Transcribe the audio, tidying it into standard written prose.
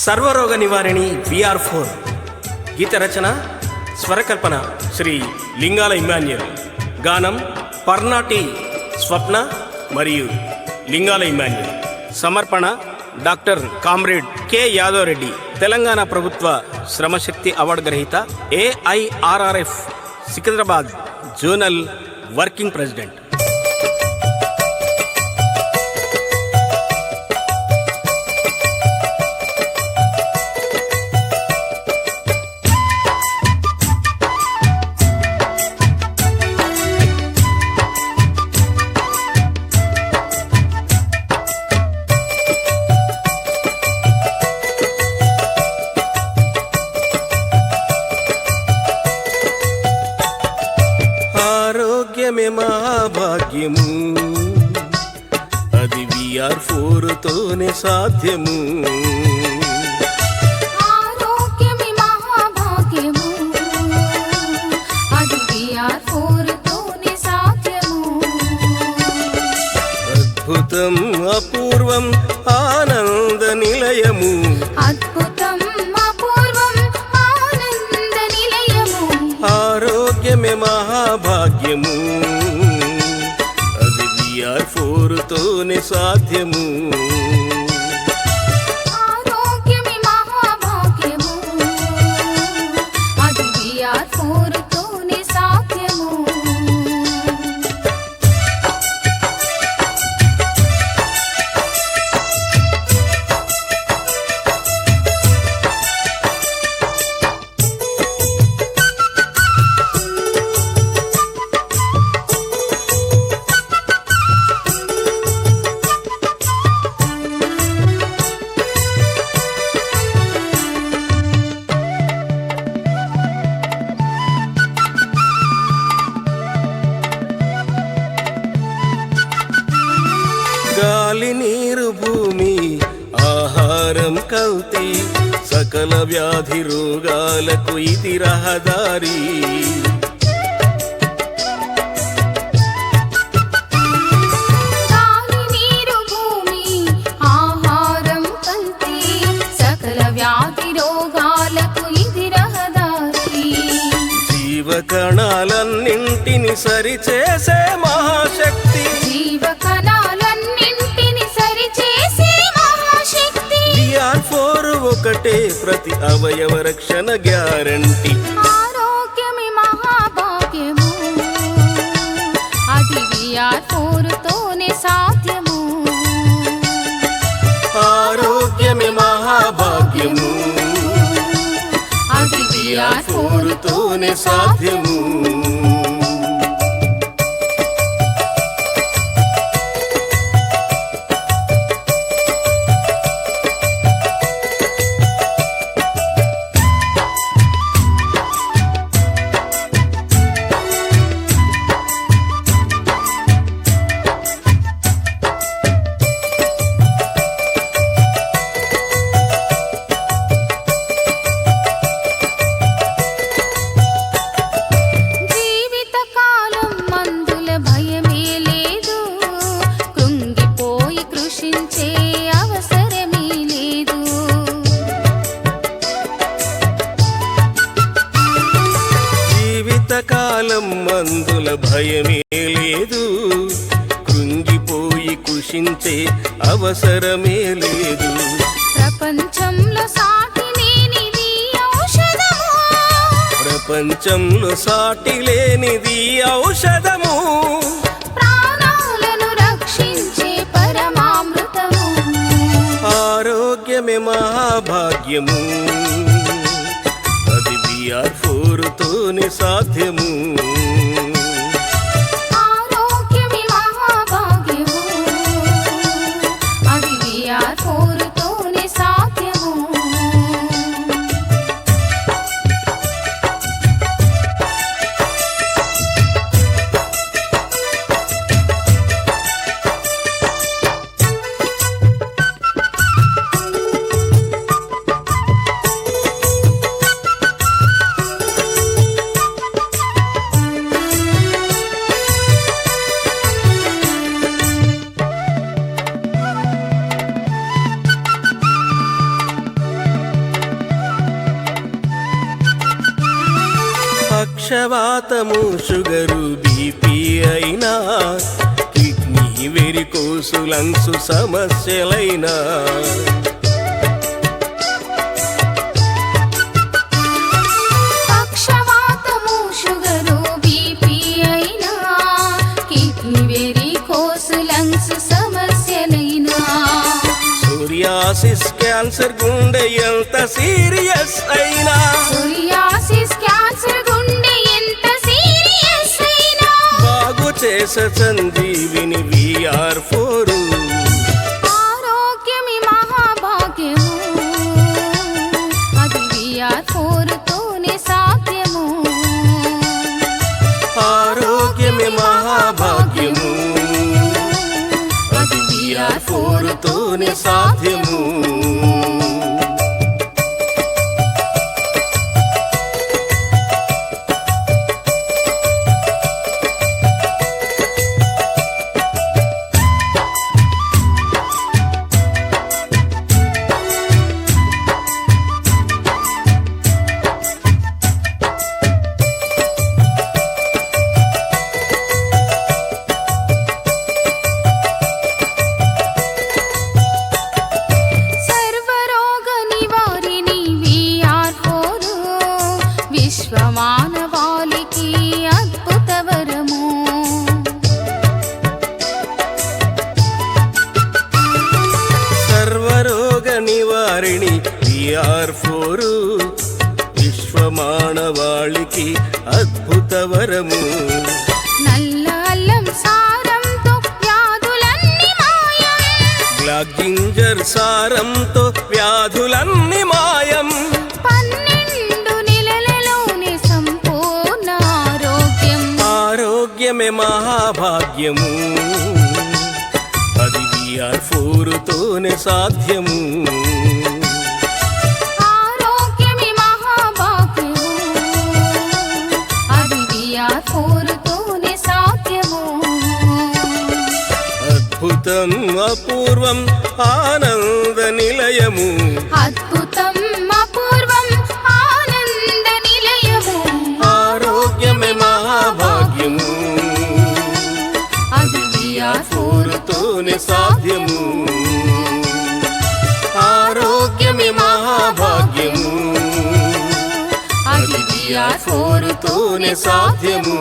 సర్వరోగ నివారిణి VR4 గీత రచన స్వరకల్పన శ్రీ లింగాల ఇమాన్యుయల్. గానం పర్నాటి స్వప్న మరియు లింగాల ఇమాన్యుయల్. సమర్పణ doctor comrade K Yadav Reddy, Telangana ప్రభుత్వ శ్రమశక్తి అవార్డు గ్రహీత, AIRRF Secunderabad zonal working president. ఆరోగ్యమే మహాభాగ్యము, అది VR4తోనే సాధ్యము. ఆరోగ్యమే మహాభాగ్యము, అది VR4తోనే సాధ్యము. అద్భుతం అపూర్వం ఆనంద నిలయము, అద్భుతం అపూర్వం ఆనంద నిలయము. ఆరోగ్యమే మహాభాగ్యము, అది VR4తోనే సాధ్యము. ఆరోగ్యమే మహాభాగ్యము, అది VR4తోనే సాధ్యము. గాలి నీరు భూమి ఆహారం కల్తీ, సకల వ్యాధి రోగాలకు ఇది రహదారి. గాలి నీరు భూమి ఆహారం కల్తీ, సకల వ్యాధి రోగాలకు ఇది రహదారి. జీవకణాలన్నింటిని సరిచేసే మహాశక్తి, జీవకణాలన్నింటిని సరిచేసే మహాశక్తి. VR4 ఒకటే ప్రతి అవయవ రక్షణ గ్యారంటీ. ఆరోగ్యమే మహాభాగ్యము, అది VR4తోనే సాధ్యము. ఆరోగ్యమే మహాభాగ్యము, అది VR4తోనే సాధ్యము. జీవితకాలం మందుల భయమే లేదు, కృంగిపోయి కృషించే అవసరమే లేదు. జీవితకాలం మందుల భయమే లేదు, కృంగిపోయి కృషించే అవసరమే లేదు. ప్రపంచంలో సాటి లేనిది ఔషధము, ప్రపంచంలో సాటి లేనిది ఔషధము, ప్రాణాలను రక్షించే పరమామృతము. ఆరోగ్యమే మహాభాగ్యము, అది VR4తోనే సాధ్యము. ఆరోగ్యమే మహాభాగ్యము, అది VR4తోనే సాధ్యము. పక్షవాతము షుగరు బీపీ అయినా కిడ్నీ వెరికోసు లంగ్స్ సమస్యలైనా పక్షవాతము షుగరు బీపీ అయినా కిడ్నీ వెరికోసు లంగ్స్ సమస్యలైనా సోరియాసిస్ క్యాన్సర్ గుండె ఎంత సీరియస్ అయినా సోరియాసిస్ క్యాన్సర్ గుండె ఎంత సీరియస్ అయినా బాగు చేసే సంజీవిని VR4 ఆరోగ్యమే మహాభాగ్యము అది VR4 తోనే సాధ్యము ఆరోగ్యమే మహాభాగ్యము అది VR4 తోనే సాధ్యము సర్వరోగ నివారిణి VR4 విశ్వమానవాళికి అద్భుత వరము సర్వరోగ నివారిణి VR4 విశ్వమానవాళికి అద్భుత వరము నల్ల అల్లం సారంతో వ్యాధులన్నీ మాయం బ్లాక్ జింజర్ సారంతో వ్యాధులన్నీ మాయం 12 నెలలలోనే సంపూర్ణ ఆరోగ్యం ఆరోగ్యమే మహాభాగ్యము అది VR4 తోనే సాధ్యము ఆరోగ్యమే మహాభాగ్యము అది VR4 తోనే సాధ్యము అద్భుతం అపూర్వం ఆనంద నిలయము అద్భుతం అపూర్వం ఆనంద నిలయము ఆరోగ్యమే మహాభాగ్యము అది VR4 తోనే సాధ్యము ఆరోగ్యమే మహాభాగ్యము అది VR4 తోనే సాధ్యము